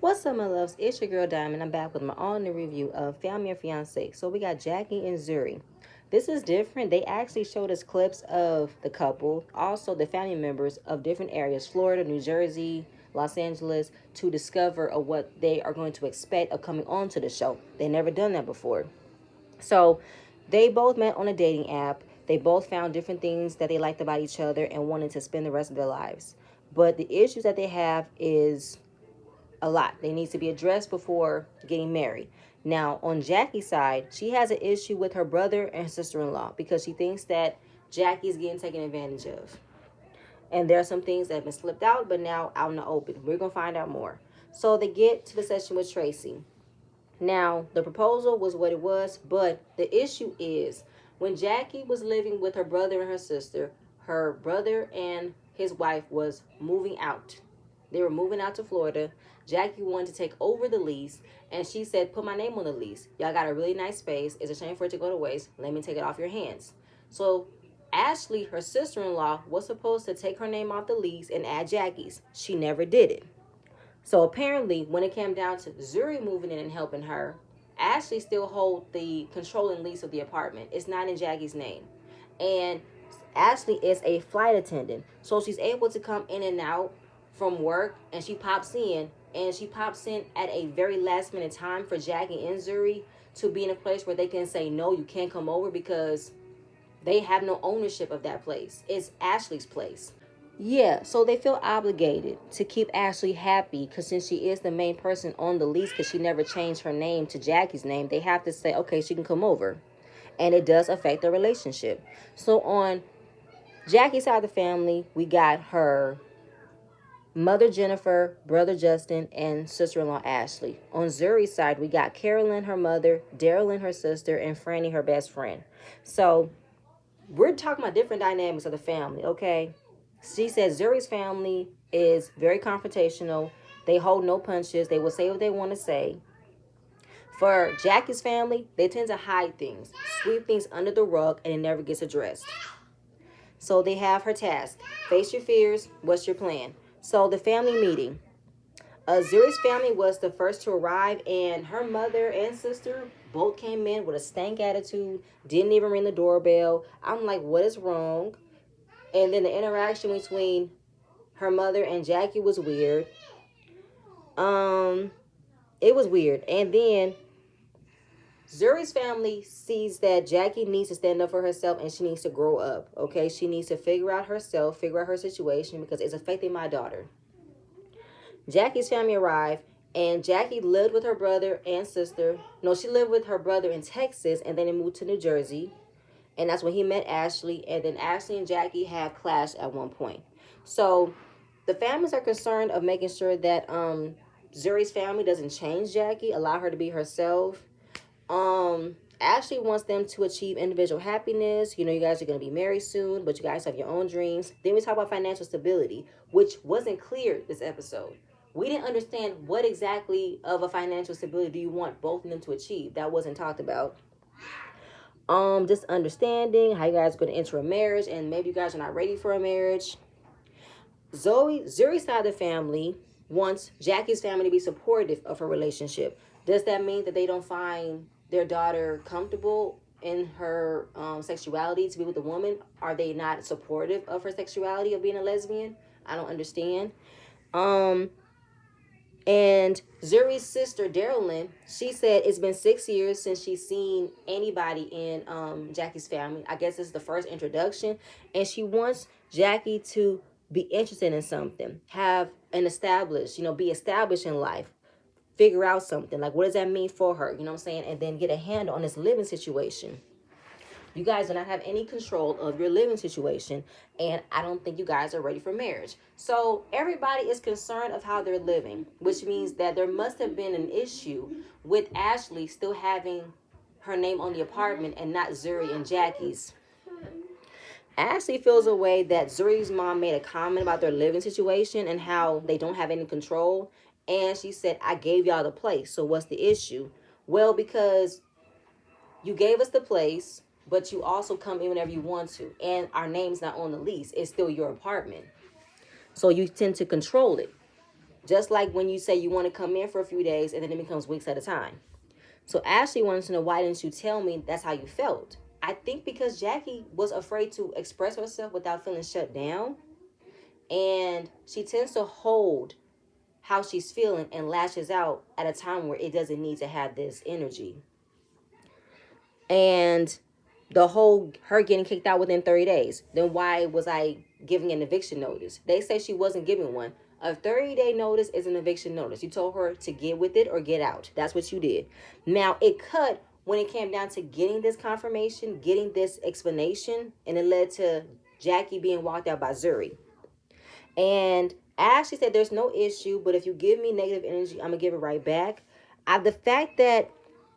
What's up, my loves? It's your girl Diamond. I'm back with my all-new review of Family and Fiancé. So we got Jackie and Zuri. This is different. They actually showed us clips of the couple, also the family members of different areas, Florida, New Jersey, Los Angeles, to discover of what they are going to expect of coming on to the show. They never done that before. So they both met on a dating app. They both found different things that they liked about each other and wanted to spend the rest of their lives. But the issues that they have is a lot. They need to be addressed before getting married. Now, on Jackie's side, she has an issue with her brother and her sister-in-law because she thinks that Jackie's getting taken advantage of. And there are some things that have been slipped out, but now out in the open. We're going to find out more. So they get to the session with Tracy. Now, the proposal was what it was, but the issue is when Jackie was living with her brother and her brother and his wife was moving out. They were moving out to Florida. Jackie wanted to take over the lease, and she said, put my name on the lease. Y'all got a really nice space. It's a shame for it to go to waste. Let me take it off your hands. So Ashley, her sister-in-law, was supposed to take her name off the lease and add Jackie's. She never did it. So apparently, when it came down to Zuri moving in and helping her, Ashley still hold the controlling lease of the apartment. It's not in Jackie's name. And Ashley is a flight attendant. So she's able to come in and out from work, and she pops in. And she pops in at a very last minute time for Jackie and Zuri to be in a place where they can say, no, you can't come over because they have no ownership of that place. It's Ashley's place. Yeah, so they feel obligated to keep Ashley happy because since she is the main person on the lease because she never changed her name to Jackie's name, they have to say, okay, she can come over. And it does affect their relationship. So on Jackie's side of the family, we got her mother Jennifer, brother Justin, and sister-in-law Ashley. On Zuri's side, we got Carolyn, her mother, Daryl, her sister, and Franny, her best friend. So we're talking about different dynamics of the family, okay? She said Zuri's family is very confrontational. They hold no punches. They will say what they want to say. For Jackie's family, they tend to hide things, sweep things under the rug, and it never gets addressed. So they have her task. Face your fears. What's your plan? So the family meeting. Zuri's family was the first to arrive, and her mother and sister both came in with a stank attitude, didn't even ring the doorbell. I'm like, what is wrong? And then the interaction between her mother and Jackie was weird. It was weird. And then Zuri's family sees that Jackie needs to stand up for herself and she needs to grow up. Okay, she needs to figure out herself, figure out her situation because it's affecting my daughter. Jackie's family arrived, and Jackie lived with her brother and sister. No, she lived with her brother in Texas, and then they moved to New Jersey. And that's when he met Ashley, and then Ashley and Jackie have clashed at one point. So the families are concerned of making sure that Zuri's family doesn't change Jackie, allow her to be herself. Ashley wants them to achieve individual happiness. You know, you guys are going to be married soon, but you guys have your own dreams. Then we talk about financial stability, which wasn't clear this episode. We didn't understand what exactly of a financial stability do you want both of them to achieve. That wasn't talked about. Just understanding how you guys are going to enter a marriage, and maybe you guys are not ready for a marriage. Zuri's side of the family wants Jackie's family to be supportive of her relationship. Does that mean that they don't find their daughter comfortable in her sexuality to be with a woman? Are they not supportive of her sexuality of being a lesbian? I don't understand. And Zuri's sister, Darylyn, she said it's been 6 years since she's seen anybody in Jackie's family. I guess this is the first introduction. And she wants Jackie to be interested in something, have an established, be established in life, figure out something. Like, what does that mean for her? You know what I'm saying? And then get a handle on this living situation. You guys do not have any control of your living situation, and I don't think you guys are ready for marriage. So everybody is concerned of how they're living, which means that there must have been an issue with Ashley still having her name on the apartment and not Zuri and Jackie's. Ashley feels a way that Zuri's mom made a comment about their living situation and how they don't have any control. And she said, I gave y'all the place, so what's the issue? Well, because you gave us the place, but you also come in whenever you want to. And our name's not on the lease. It's still your apartment. So you tend to control it. Just like when you say you want to come in for a few days and then it becomes weeks at a time. So Ashley wanted to know, why didn't you tell me that's how you felt? I think because Jackie was afraid to express herself without feeling shut down. And she tends to hold how she's feeling and lashes out at a time where it doesn't need to have this energy. And the whole her getting kicked out within 30 days. Then why was I giving an eviction notice? They say she wasn't giving one. A 30-day notice is an eviction notice. You told her to get with it or get out. That's what you did. Now, it cut when it came down to getting this confirmation, getting this explanation, and it led to Jackie being walked out by Zuri. And Ashley said there's no issue, but if you give me negative energy, I'm going to give it right back. The fact that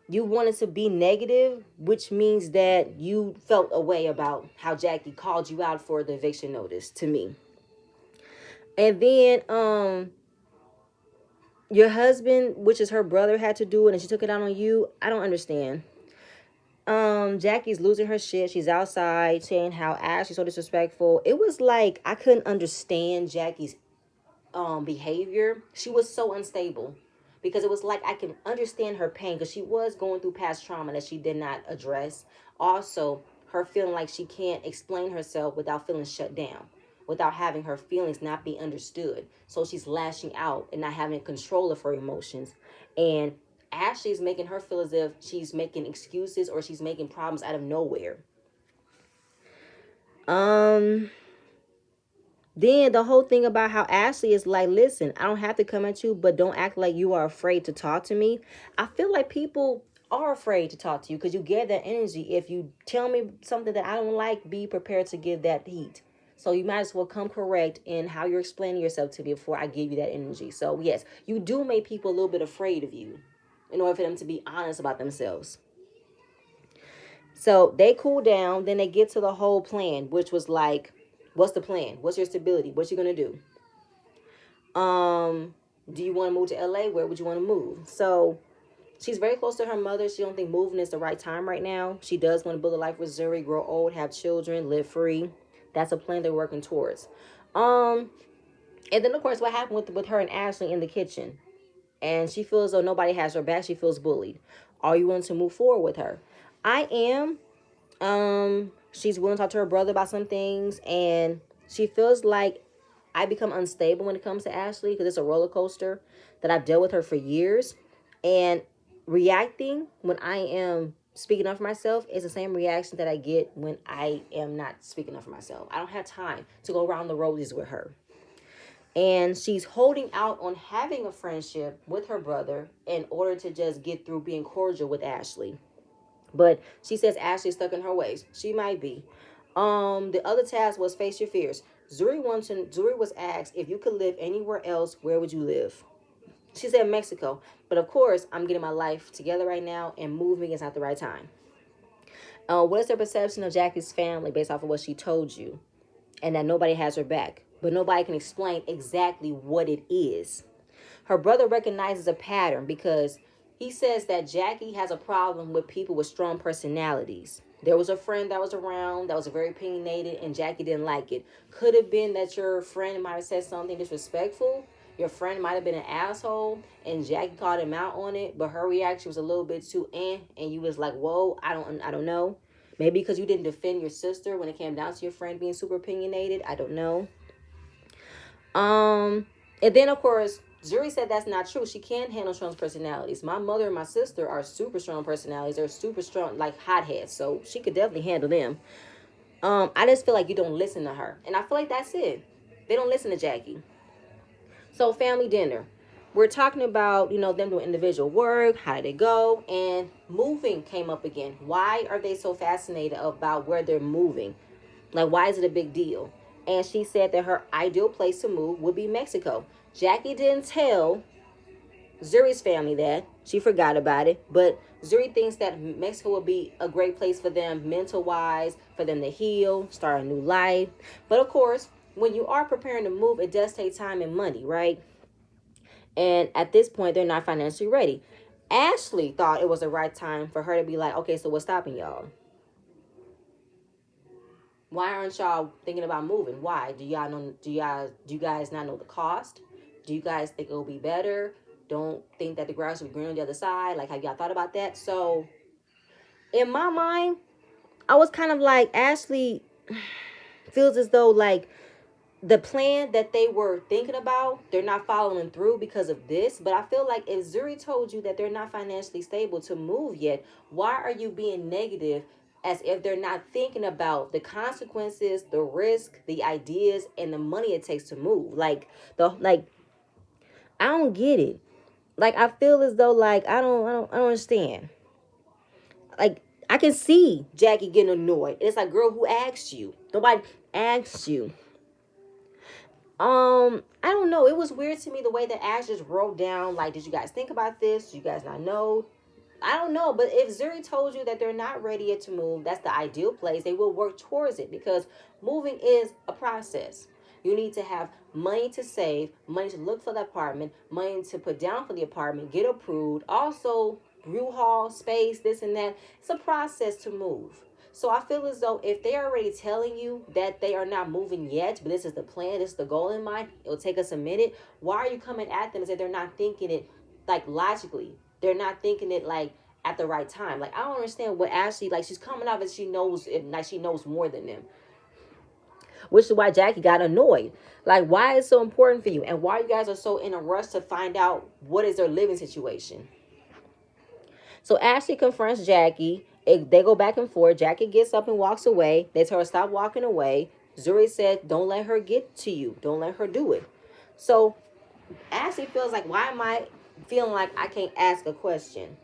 you wanted to be negative, which means that you felt a way about how Jackie called you out for the eviction notice to me. And then your husband, which is her brother, had to do it and she took it out on you. I don't understand. Jackie's losing her shit. She's outside saying how Ashley's so disrespectful. It was like I couldn't understand Jackie's behavior. She was so unstable. Because it was like I can understand her pain because she was going through past trauma that she did not address. Also, her feeling like she can't explain herself without feeling shut down, without having her feelings not be understood. So she's lashing out and not having control of her emotions. And Ashley's making her feel as if she's making excuses or she's making problems out of nowhere. Then the whole thing about how Ashley is like, listen, I don't have to come at you, but don't act like you are afraid to talk to me. I feel like people are afraid to talk to you because you get that energy. If you tell me something that I don't like, be prepared to give that heat. So you might as well come correct in how you're explaining yourself to me before I give you that energy. So yes, you do make people a little bit afraid of you in order for them to be honest about themselves. So they cool down. Then they get to the whole plan, which was like, what's the plan? What's your stability? What you gonna do? Do you want to move to LA? Where would you want to move? So she's very close to her mother. She don't think moving is the right time right now. She does want to build a life with Zuri, grow old, have children, live free. That's a plan they're working towards. And then of course what happened with her and Ashley in the kitchen. And she feels as though nobody has her back. She feels bullied. Are you willing to move forward with her? I am. She's willing to talk to her brother about some things, and she feels like I become unstable when it comes to Ashley because it's a roller coaster that I've dealt with her for years, and reacting when I am speaking up for myself is the same reaction that I get when I am not speaking up for myself. I don't have time to go around the roses with her. And she's holding out on having a friendship with her brother in order to just get through being cordial with Ashley. But she says Ashley's stuck in her ways. She might be. The other task was face your fears. Zuri was asked if you could live anywhere else, where would you live? She said Mexico. But of course, I'm getting my life together right now, and moving is not the right time. What is their perception of Jackie's family based off of what she told you? And that nobody has her back. But nobody can explain exactly what it is. Her brother recognizes a pattern because he says that Jackie has a problem with people with strong personalities. There was a friend that was around that was very opinionated and Jackie didn't like it. Could have been that your friend might have said something disrespectful. Your friend might have been an asshole and Jackie called him out on it, but her reaction was a little bit too and you was like, whoa, I don't know. Maybe because you didn't defend your sister when it came down to your friend being super opinionated. I don't know. And then of course, Zuri said that's not true. She can't handle strong personalities. My mother and my sister are super strong personalities. They're super strong, like hotheads. So she could definitely handle them. I just feel like you don't listen to her. And I feel like that's it. They don't listen to Jackie. So family dinner. We're talking about, them doing individual work. How did it go? And moving came up again. Why are they so fascinated about where they're moving? Like, why is it a big deal? And she said that her ideal place to move would be Mexico. Jackie didn't tell Zuri's family that. She forgot about it. But Zuri thinks that Mexico would be a great place for them mental-wise, for them to heal, start a new life. But of course, when you are preparing to move, it does take time and money, right? And at this point, they're not financially ready. Ashley thought it was the right time for her to be like, okay, so what's stopping y'all? Why aren't y'all thinking about moving? Why? Do you guys not know the cost? Do you guys think it'll be better? Don't think that the grass will be green on the other side. Like, have y'all thought about that? So, in my mind, I was kind of like, Ashley feels as though like the plan that they were thinking about, they're not following through because of this. But I feel like if Zuri told you that they're not financially stable to move yet, why are you being negative as if they're not thinking about the consequences, the risk, the ideas, and the money it takes to move? Like I don't get it. Like I feel as though like I don't understand. Like I can see Jackie getting annoyed. It's like, girl, who asked you? Nobody asked you. I don't know. It was weird to me the way that Ash just wrote down, like, did you guys think about this? Did you guys not know? I don't know. But if Zuri told you that they're not ready yet to move, that's the ideal place. They will work towards it because moving is a process. You need to have money to save, money to look for the apartment, money to put down for the apartment, get approved. Also, U-Haul, space, this and that. It's a process to move. So I feel as though if they're already telling you that they are not moving yet, but this is the plan, this is the goal in mind, it'll take us a minute. Why are you coming at them as if they're not thinking it like logically? They're not thinking it like at the right time. Like I don't understand what Ashley, like she's coming off as she knows it, like she knows more than them. Which is why Jackie got annoyed. Like why is it so important for you? And why you guys are so in a rush to find out what is their living situation? So Ashley confronts Jackie. They go back and forth. Jackie gets up and walks away. They tell her stop walking away. Zuri said, don't let her get to you. Don't let her do it. So Ashley feels like, why am I feeling like I can't ask a question?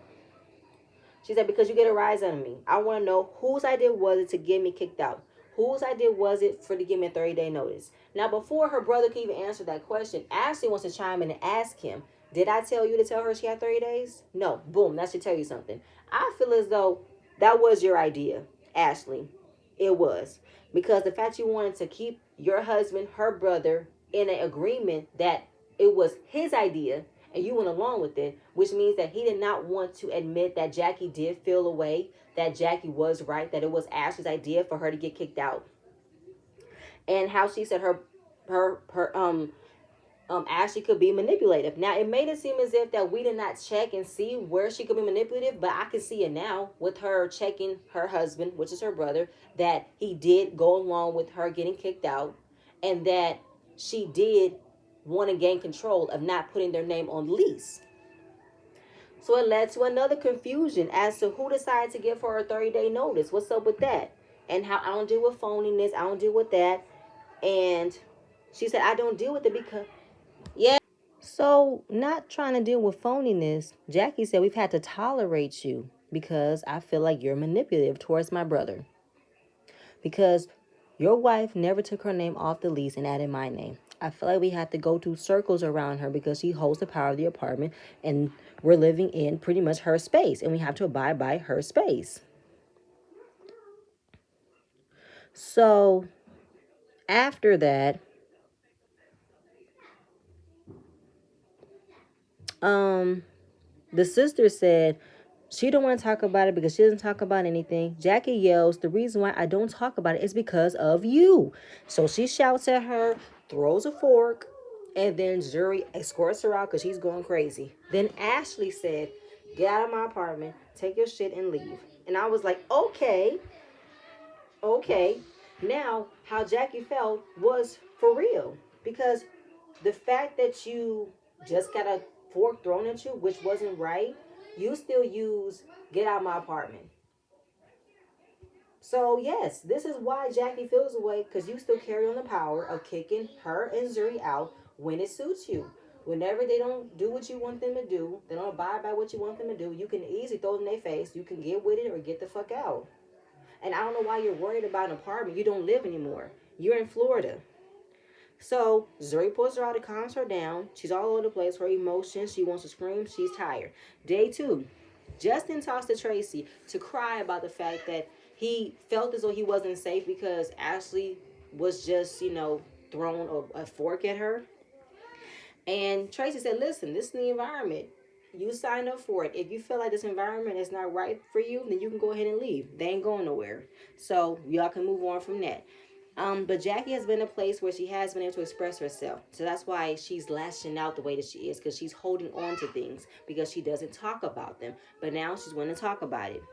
She said, because you get a rise out of me. I want to know whose idea was it to get me kicked out? Whose idea was it for to give me a 30-day notice? Now, before her brother can even answer that question, Ashley wants to chime in and ask him, did I tell you to tell her she had 30 days? No. Boom. That should tell you something. I feel as though that was your idea, Ashley. It was. Because the fact you wanted to keep your husband, her brother, in an agreement that it was his idea and you went along with it, which means that he did not want to admit that Jackie did feel away, that Jackie was right, that it was Ashley's idea for her to get kicked out. And how she said her Ashley could be manipulative. Now, it made it seem as if that we did not check and see where she could be manipulative, but I can see it now with her checking her husband, which is her brother, that he did go along with her getting kicked out, and that she did want to gain control of not putting their name on the lease. So it led to another confusion as to who decided to give her a 30-day notice. What's up with that? And how I don't deal with phoniness. I don't deal with that. And she said, I don't deal with it because... Yeah. So, not trying to deal with phoniness, Jackie said, we've had to tolerate you because I feel like you're manipulative towards my brother. Because your wife never took her name off the lease and added my name. I feel like we had to go through circles around her because she holds the power of the apartment and we're living in pretty much her space and we have to abide by her space. So, after that, the sister said she don't want to talk about it because she doesn't talk about anything. Jackie yells, the reason why I don't talk about it is because of you. So she shouts at her, throws a fork, and then Zuri escorts her out because she's going crazy. Then Ashley said, get out of my apartment, take your shit and leave. And I was like, okay. Now, how Jackie felt was for real. Because the fact that you just got a fork thrown at you, which wasn't right, you still use get out of my apartment. So yes, this is why Jackie feels away, because you still carry on the power of kicking her and Zuri out when it suits you. Whenever they don't do what you want them to do, they don't abide by what you want them to do, you can easily throw it in their face. You can get with it or get the fuck out. And I don't know why you're worried about an apartment. You don't live anymore. You're in Florida. So Zuri pulls her out, it calms her down. She's all over the place, her emotions. She wants to scream. She's tired. Day 2, Justin talks to Tracy to cry about the fact that he felt as though he wasn't safe because Ashley was just, throwing a fork at her. And Tracy said, listen, this is the environment. You signed up for it. If you feel like this environment is not right for you, then you can go ahead and leave. They ain't going nowhere. So y'all can move on from that. But Jackie has been in a place where she has been able to express herself. So that's why she's lashing out the way that she is, because she's holding on to things because she doesn't talk about them. But now she's going to talk about it.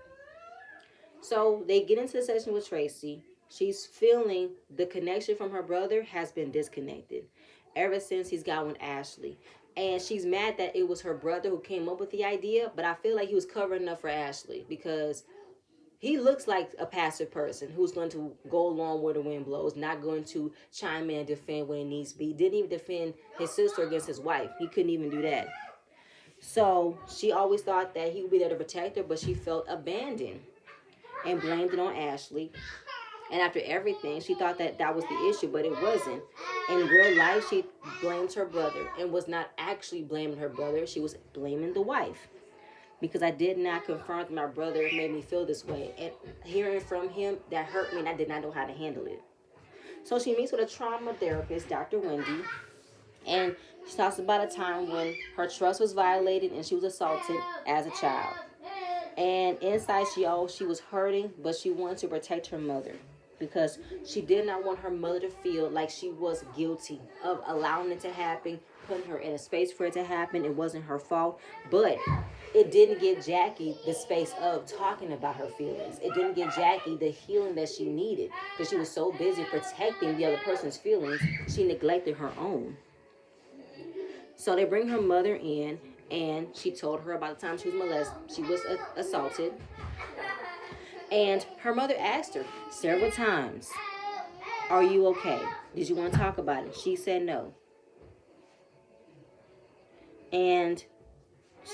So they get into the session with Tracy. She's feeling the connection from her brother has been disconnected ever since he's got with Ashley. And she's mad that it was her brother who came up with the idea, but I feel like he was covering up for Ashley because he looks like a passive person who's going to go along where the wind blows, not going to chime in and defend when it needs to be. He didn't even defend his sister against his wife. He couldn't even do that. So she always thought that he would be there to protect her, but she felt abandoned and blamed it on Ashley. And after everything, she thought that that was the issue, but it wasn't. In real life, she blamed her brother and was not actually blaming her brother. She was blaming the wife. Because I did not confront my brother, it made me feel this way. And hearing from him, that hurt me, and I did not know how to handle it. So she meets with a trauma therapist, Dr. Wendy, and she talks about a time when her trust was violated and she was assaulted as a child. And inside she was hurting, but she wanted to protect her mother because she did not want her mother to feel like she was guilty of allowing it to happen, putting her in a space for it to happen. It wasn't her fault, but it didn't give Jackie the space of talking about her feelings. It didn't give Jackie the healing that she needed because she was so busy protecting the other person's feelings, she neglected her own. So they bring her mother in, and she told her about the time she was assaulted. And her mother asked her several times, "Are you okay? Did you want to talk about it?" She said no. And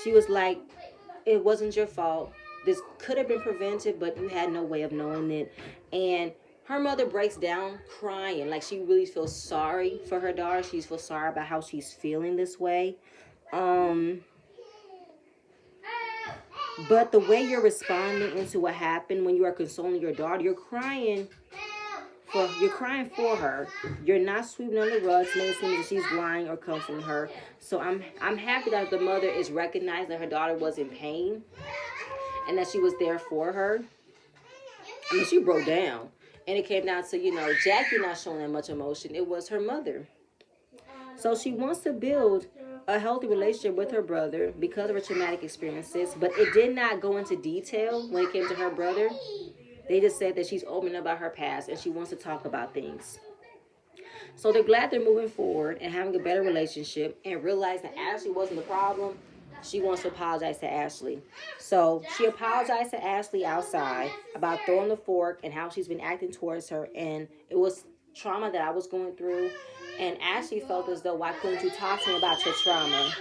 she was like, "It wasn't your fault. This could have been prevented, but you had no way of knowing it." And her mother breaks down crying, like she really feels sorry for her daughter. She feels sorry about how she's feeling this way. But the way you're responding into what happened when you are consoling your daughter, you're crying for her. You're not sweeping on the rug to make it seem that she's lying or comforting her. So I'm happy that the mother is recognizing that her daughter was in pain and that she was there for her. I mean, she broke down. And it came down to, Jackie not showing that much emotion. It was her mother. So she wants to build a healthy relationship with her brother because of her traumatic experiences, but it did not go into detail when it came to her brother. They just said that she's open about her past and she wants to talk about things. So they're glad they're moving forward and having a better relationship and realize that Ashley wasn't the problem. She wants to apologize to Ashley. So she apologized to Ashley outside about throwing the fork and how she's been acting towards her. And it was trauma that I was going through. And Ashley felt as though, why couldn't you talk to me about your trauma?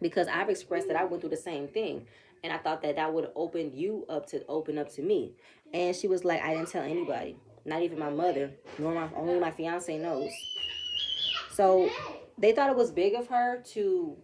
Because I've expressed that I went through the same thing. And I thought that would open you up to me. And she was like, I didn't tell anybody. Not even my mother. Only my fiancé knows. So they thought it was big of her to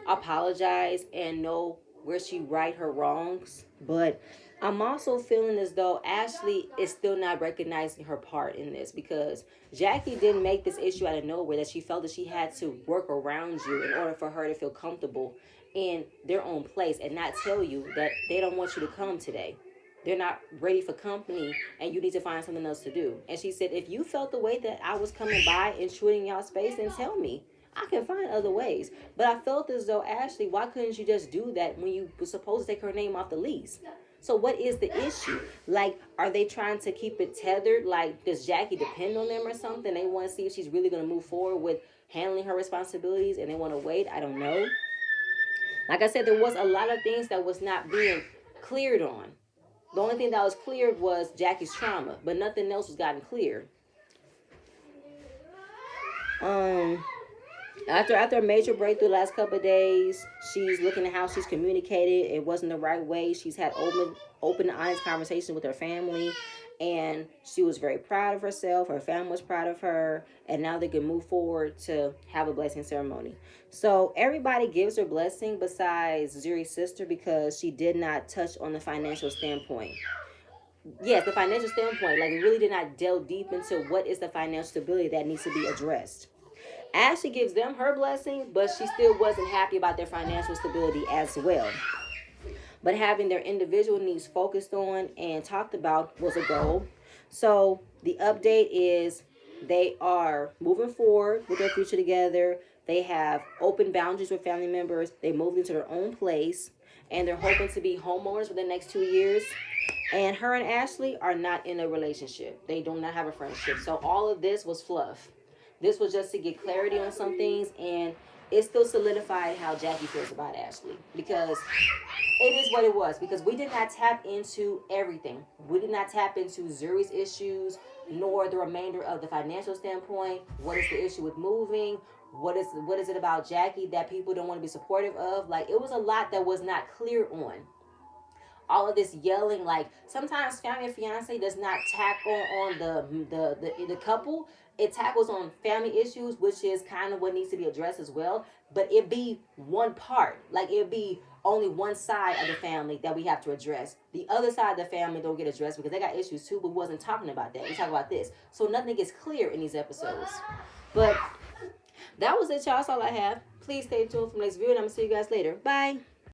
apologize and know where she right her wrongs. But I'm also feeling as though Ashley is still not recognizing her part in this, because Jackie didn't make this issue out of nowhere, that she felt that she had to work around you in order for her to feel comfortable in their own place and not tell you that they don't want you to come today. They're not ready for company and you need to find something else to do. And she said, if you felt the way that I was coming by intruding y'all space, then tell me. I can find other ways. But I felt as though, Ashley, why couldn't you just do that when you were supposed to take her name off the lease? So what is the issue? Like, are they trying to keep it tethered? Like, does Jackie depend on them or something? They want to see if she's really going to move forward with handling her responsibilities and they want to wait. I don't know. Like I said, there was a lot of things that was not being cleared on. The only thing that was cleared was Jackie's trauma, but nothing else was gotten cleared. After a major breakthrough the last couple of days, she's looking at how she's communicated. It wasn't the right way. She's had open, honest conversations with her family, and she was very proud of herself. Her family was proud of her, and now they can move forward to have a blessing ceremony. So everybody gives her blessing besides Zuri's sister, because she did not touch on the financial standpoint. Yes, the financial standpoint, like, it really did not delve deep into what is the financial stability that needs to be addressed. Ashley gives them her blessing, but she still wasn't happy about their financial stability as well. But having their individual needs focused on and talked about was a goal. So the update is they are moving forward with their future together. They have open boundaries with family members. They moved into their own place, and they're hoping to be homeowners for the next 2 years. And her and Ashley are not in a relationship. They do not have a friendship. So all of this was fluff. This was just to get clarity on some things, and it still solidified how Jackie feels about Ashley, because it is what it was, because we did not tap into everything. We did not tap into Zuri's issues, nor the remainder of the financial standpoint. What is the issue with moving? What is it about Jackie that people don't want to be supportive of? Like, it was a lot that was not clear on. All of this yelling, like, sometimes Family and Fiancé does not tackle on the couple. It tackles on family issues, which is kind of what needs to be addressed as well. But it be one part, like it be only one side of the family that we have to address. The other side of the family don't get addressed because they got issues too, but we wasn't talking about that. We talk about this, so nothing gets clear in these episodes. But that was it, y'all. That's all I have. Please stay tuned for the next video, and I'm gonna see you guys later. Bye.